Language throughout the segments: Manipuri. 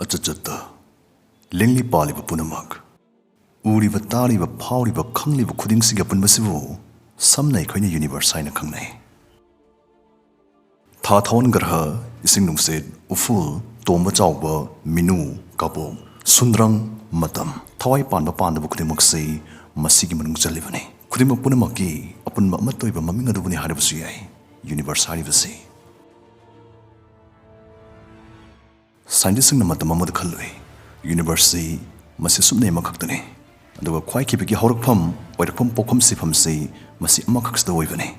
Achachata Lingli Paliba Punamak Uriba Taliba Pauriba Kangliba Kuding Sigapun Basivu Samnai Koina Universe Saina Kangnai Tathon Garha Isingnung said Uful Tomba Chauba Minu Kapo Sundrang Matam Tawai Panda Panda Bukudimaksi Messigum Jalivani Kudima Punamaki upon Matoiba Maminga Dubuni Hadavasui Universe Hadivasi Scientists in the Matamama Kalui University Masisum name Makatani and they were quite keeping a horror where the pump pocum sipum say Masimakax the Wavani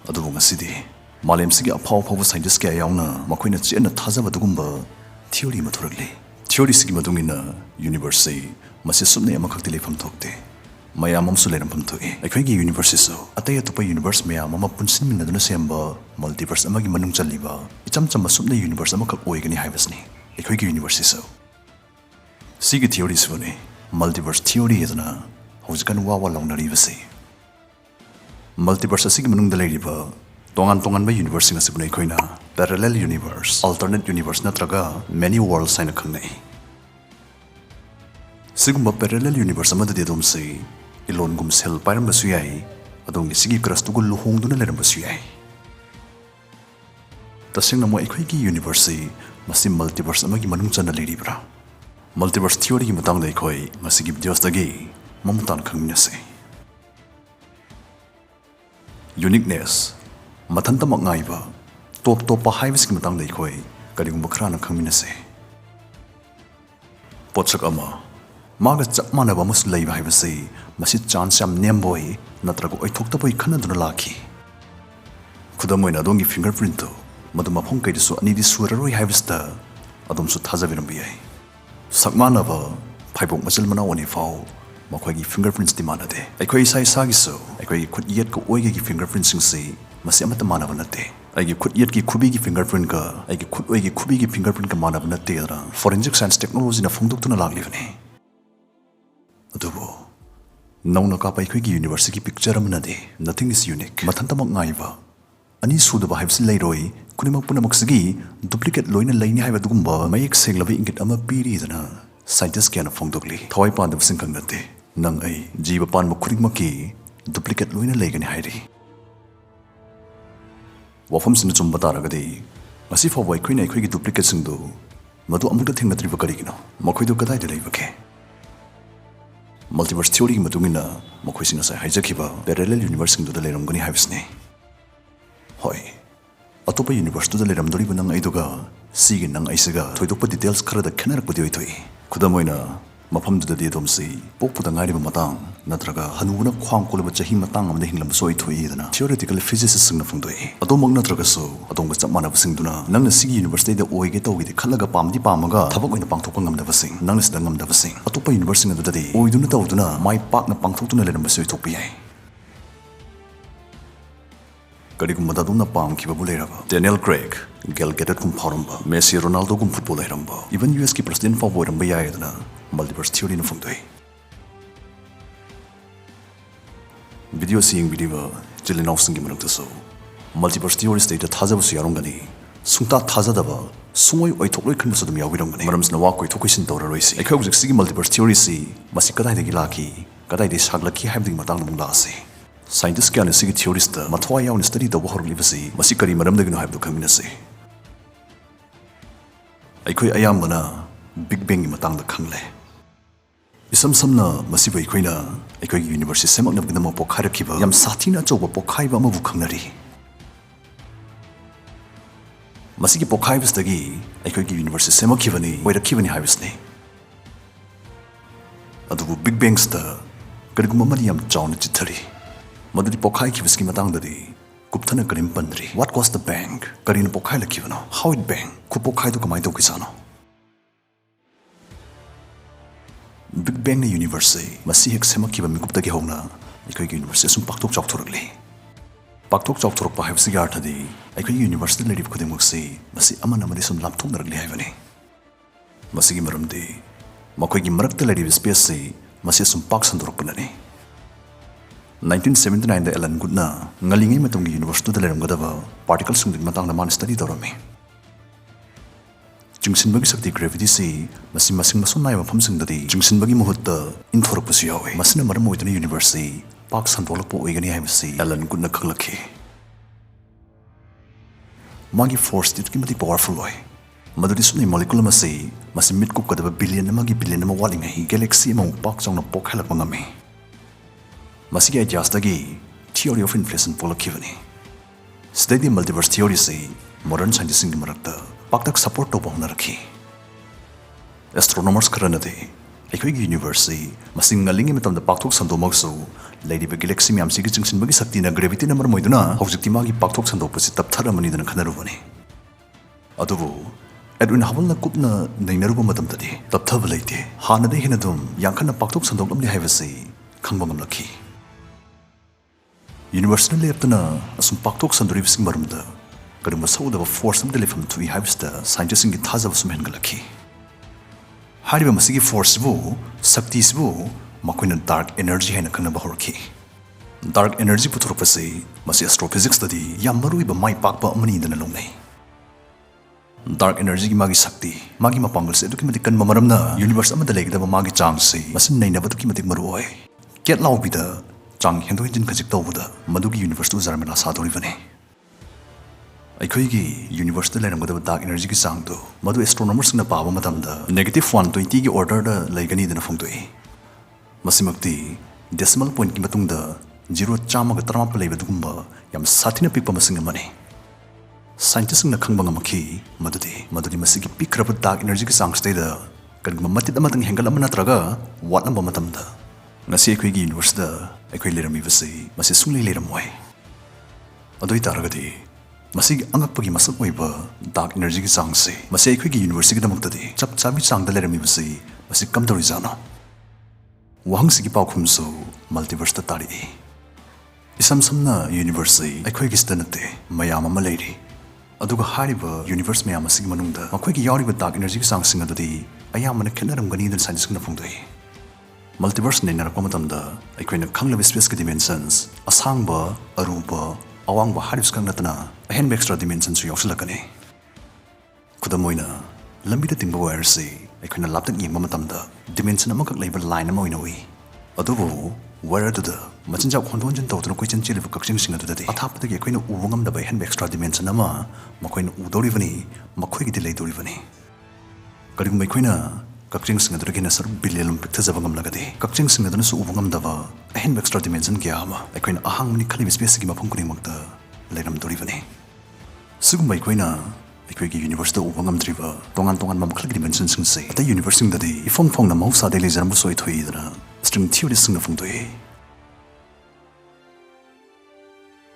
Adoma City Malim Siga Pau Power Scientist Gayana Maquina Chen Tazava Dugumba Theory Maturally Theory Sigimadungina University Masisum name Makatili from Tokte Mayamam Suleram Pamtoi a Quagi University so Ataya Tupa Universe Maya Mama Punsim in the December Multiverse Amagi Manuncha Liva Itamcham Sumna Universe Amaka Oigani Havasni a Quagi University so Sigi theories funny Multiverse theory is na who's can wawa long the rivasi Multiverse Sigmund the Lady Tongan by Universe in a Sibunay Koina Parallel Universe Alternate Universe Natraga Many Worlds Sign a Kangnay Sigma Parallel Universe Amadadi Adom say Ilon Gum Sel Faorambasu Adong Sigi Krastugul Luhong Duna Lerambasui The Sinamo Equiki University Masim Multiverse Amagi Manuncha Lady Bra Multiverse theory matang dai khoi masigi Dios dagi mamutan khangminase uniqueness mathanta mangaiba top haibisigi matang dai khoi karigumba khrana khangminase potsak ama maga chapmana ba mus leiba haibase masi chance am nemboi natrago oithokta boi khanaduna lakhi khudamoina dongi fingerprint to maduma phongkai disu ani di suraroi haibista adom su thajabirambi Sakmanava, Pipok Masil Manawani Fao, Makwagi fingerprints demanded. I quay sai sagiso, I quay could yet go oigi fingerprints in say, Masamatamanavante. I could yet give Kubigi fingerprint ga, I could oigi Kubigi fingerprint Kamanavanatera, forensic science technology in a Fundukuna Laglivani. Adobo. Nauna Kapa Quigi University picture Manade, nothing is unique. Matantamok Naiva. Ani Sudaba Hives Leroy, Kunimapuna duplicate Loina Lane Havadumba, Mayek Seglavi Ingit Ama Pirizana, Scientists can of Fongdogli, Tawaipan of Sinkangate, Nang A, Jivapan Mukurimaki, duplicate Loina Lake and Heidi. Wafum Sinum Bataragadi, as if a queen a quick duplicate Sindu, Madu Amuka thing that Rivacarino, Mokido Kadai de Levake. Multiverse theory Madumina, Mokwisinas Hijakiba, Parallel Universe into the Lerangoni Havesne. Hoi. Atopa Universe to the Leramdori Nang Idoga, Sigin Nang Isaga, Toidopa details Karada Kanarpudi, Kudamoina, Mafam to the Adom Sea, Poputangari Matang, Natraga, Hanuna Kwang Kulabachahi Matang of the Hinlam Soi to Edana, theoretical physicists in the Fundoi, Adomang Natraga so, Adom was a man of Singduna, Nang the Sig University the Oigeto with the Kalaga Pam di Pamaga, Tabak in the Pantokangam Davasing, Nang is the Nam Davasing, Atopa University of the day, Oiduna, my partner Pantokuna Lerambasui Topia. Madaduna Pam Kibabulera, Daniel Craig, Gal Gated from Faoramba, Messi Ronaldo from football Heramba, even US President for Faorambasu, Multiverse theory in Fundoi. Video seeing video, Jilinovsing Gimanoktaso, Multiverse theory stated Tazavus Yarongani, Sunta Tazadava, Sumoi Oitokoi Kanusum Yawirongani, Madams Nawako Tokisin Dora Racy. I could see Multiverse theory see, Masikada de Gilaki, Kadai de Shaglaki having Madame Mundasi. Scientists can see theorist, Matoya on study the war livesi, Masikari Madame de have to come in a say. I quay Ayamana, Big Bang Matang the Kangle. Isam Samna, Masiva Quina, I quay University Semak of the Mopokarakiva, Yam Satina Joba Pokaiva Mavukanari. Masiki Pokaivis Dagi, I quay University Semakivani, where the Kivani Hivisney. Adu Big Bang star, Garigumamadiam John Chitari. Madadi Pokai Kiviski Matangadi, Kuptana Karim Pandri. What was the bank? Karin Pokai Kivano. How it bang? Kupokai to Kamaito Kisano. Big Bang University, Masihek Semakiva Mikuptaki Hona, Ika University Paktok Choktorli. Paktok Choktorpa have cigar today, Ika University Lady Kudimuxi, Masi Amana Madison Lapton Havani. Masigi Maramdi, Makogi Marakta Lady Vispesi, Masisum Parks and Ropanani. 1979 the Ellen Gudna, Ngalingi Matungi University the Leramgadava, particles from the Matang the Man study Dorami. ꯆꯤꯡꯁꯤꯟꯕꯒꯤ ꯁꯛꯇꯤ ꯒ꯭ꯔꯦꯚꯤꯇꯤꯁꯤ ꯃꯁꯤ ꯃꯁꯤꯡ ꯃꯁꯣꯟ ꯅꯥꯏꯕ ꯃꯐꯝꯁꯤꯡꯗꯗꯤ ꯆꯤꯡꯁꯤꯟꯕꯒꯤ ꯃꯍꯨꯠꯇ ꯏꯟꯊꯣꯔꯛꯄꯁꯨ ꯌꯥꯎꯏ ꯃꯁꯤꯅ ꯃꯔꯝ ꯑꯣꯏꯗꯨꯅ ꯌꯨꯅꯤꯚꯔꯁꯁꯤ ꯄꯥꯛ ꯁꯟꯗꯣꯛꯂꯛꯄ ꯑꯣꯏꯒꯅꯤ ꯍꯥꯏꯕꯁꯤ ꯑꯦꯂꯟ ꯒꯨꯗꯅ ꯈꯪꯂꯛꯈꯤ ꯃꯥꯒꯤ ꯐꯣꯔꯁꯇꯤ ꯑꯗꯨꯛꯀꯤ ꯃꯇꯤꯛ ꯄꯥꯋꯔꯐꯨꯜ ꯑꯣꯏ ꯃꯗꯨꯗꯤ ꯁꯨꯞꯅꯩ ꯃꯣꯂꯤꯀꯨꯜ ꯑꯃꯁꯤ ꯃꯁꯤ ꯃꯤꯠ ꯀꯨꯞꯀꯗꯕ ꯕꯤꯂꯤꯌꯟ ꯑꯃ ꯋꯥꯠꯂꯤꯉꯩ ꯒꯦꯂꯦꯛꯁꯤ ꯑꯃꯃꯨꯛ ꯄꯥꯛ ꯆꯥꯎꯅ ꯄꯣꯛꯍꯜꯂꯛꯄ ꯉꯝꯃꯤ ꯃꯁꯤꯒꯤ ꯑꯥꯏꯗꯤꯌꯥꯁꯇꯒꯤ ꯊꯤꯑꯣꯔꯤ ꯑꯣꯐ ꯏꯟꯐ꯭ꯂꯦꯁꯟ ꯄꯣꯛꯂꯛꯈꯤꯕꯅꯤ ꯁꯤꯗꯩꯗꯤ ꯃꯜꯇꯤꯚꯔꯁ ꯊꯤꯑꯣꯔꯤꯁꯤ ꯃꯣꯗꯔꯟ ꯁꯥꯏꯟꯇꯤꯁꯁꯤꯡꯒꯤ ꯃꯔꯛꯇ ꯄꯥꯛꯇꯛ ꯁꯄꯣꯔꯠ ꯇꯧꯕ ꯍꯧꯅꯔꯛꯈꯤ ꯑꯦꯁꯇ꯭ꯔꯣꯅꯣꯃꯔꯁ ꯈꯔꯅꯗꯤ ꯑꯩꯈꯣꯏꯒꯤ ꯌꯨꯅꯤꯚꯔꯁꯁꯤ ꯃꯁꯤ ꯉꯜꯂꯤꯉꯩ ꯃꯇꯝꯗ ꯄꯥꯛꯊꯣꯛ ꯁꯟꯗꯣꯛꯃꯛꯁꯨ ꯂꯩꯔꯤꯕ ꯒꯦꯂꯦꯛꯁꯤ ꯃꯌꯥꯝꯁꯤꯒꯤ ꯆꯤꯡꯁꯤꯟꯕꯒꯤ ꯁꯛꯇꯤꯅ ꯒ꯭ꯔꯦꯚꯤꯇꯤꯅ ꯃꯔꯝ ꯑꯣꯏꯗꯨꯅ ꯍꯧꯖꯤꯛꯇꯤ ꯃꯥꯒꯤ ꯄꯥꯛꯊꯣꯛ ꯁꯟꯗꯣꯛꯄꯁꯤ ꯇꯞꯊꯔꯝꯃꯅꯤꯗꯅ ꯈꯟꯅꯔꯨꯕꯅꯤ ꯑꯗꯨꯕꯨ एडविन हबलना कुपना नैनरुब मतमददि तप्थब लेते हानदे हेन दुम यांखना पाक्थोक संदोकलमनि हाइबसि खंबा ngमलखि यूनिवर्सल लेपतना असुम पाक्थोक संदोरिबसिंग मरमदा कदम सौदब फोर्स अम लेफम थुई हाइबसदा साइंटिस्टसिंग थाजब सुम हेनगलखि हारिबा मसिगी फोर्स बु शक्ति बु मखोइना डार्क एनर्जी हैन खनबा हरखि डार्क एनर्जी पुथुरपसि मसि एस्ट्रोफिजिक्स ददि याम मरुइबा माइ पाकबा अमनि दना लौनै डार्क एनर्जी की मागी शक्ति मागी मपांगल से दुकी मतिक कन्म मरमना यूनिवर्स अमदा लेगदब मागी चांग से मसिन नैनब दुकी मतिक मरु ओय केट लाउबिदा चांग हेंदो हिंजिन खजिक तौबदा मदुगी यूनिवर्स तो जरमेला सादोरिबने अखोइगी यूनिवर्स द लेरमगदब डार्क एनर्जी की चांग दो मदु एस्ट्रोनॉमर्स न पाबा मतमदा -120 की ऑर्डर द लेगनी दना फंगदोई मसिमक्ति डेसिमल पॉइंट की मतुंगदा 0 चामग तरामप लेबदुगुंबा याम साथिना पिकपा मसिंग मने साइंटिस्ट न खंबा ngमखि मदुदी मसिगी पिक्रब डार्क एनर्जी की चांग स्टेदा कनगम मतिद अमतंग हेंगल अम नत्रगा वाटनब मतमदा ngasi अखोइगी यूनिवर्स दा अखोइ लेरमिबसि मसि सुंगले लेरमोय अदोइ तारगदि मसिगी अंगकपगी मसक ओइबा डार्क एनर्जी की चांग से मसि अखोइगी यूनिवर्स की दमक्तदि चप चाबी चांग दा लेरमिबसि मसि कमदोरि जानो वहंसिगी पाखुमसु मल्टीवर्स दा तारि इसम समना यूनिवर्स अखोइगी स्तनते मयाम अम लेरि अदुगा हारिबा यूनिवर्स मयाम असिगी मनुंगदा मखोइगी यारिबा डार्क एनर्जी की चांग सिंग अदुदि अयामना खेनरमगनी दन साइंटिस्ट न फुंगदोइ मल्टीवर्स नैनरकपा मतमदा अखोइना खंगलबा स्पेस की डिमेंशंस असांगबा अरुबा अवांगबा हारिबस खंगनतना अहेन एक्स्ट्रा डिमेंशंस यावसलकने खुदमोइना लंबिदा तिंगबा वायरसि अखोइना लापतक येंगबा मतमदा डिमेंशन अमकक लेबा लाइन अमा ओइना उइ अदुबो वायरदुदा मचिनजाक होंदोंजन तौदुना क्वेश्चन चेलिबा कक्सिंग अदुदि अथापदगी अखोइना उबा ngमदबा हेन एक्स्ट्रा डिमेंशन अमा मखोइना उदोरिबनि मखोइगिदि लेदोरिबनि करिगुम अखोइना कक्सिंग अदुदगिना सर बिलियन पिक्थजबा ngमलगदि कक्सिंग अदुनसु उबा ngमदबा हेन एक्स्ट्रा डिमेंशन क्या अमा अखोइना अहांगमनि खलिबा स्पेस की मफम कुनिमक्ता लेरमदोरिबनि सुगुम अखोइना अखोइगी यूनिवर्स दा उबा ngमद्रिबा तोंगान तोंगान ममखलगी डिमेंशन सिंग से अतै यूनिवर्स सिंग ददि इफोंग फोंगना मौसा दे लेजरम सोइ थोइदना स्ट्रिंग थ्योरी सिंग फुंगदोइ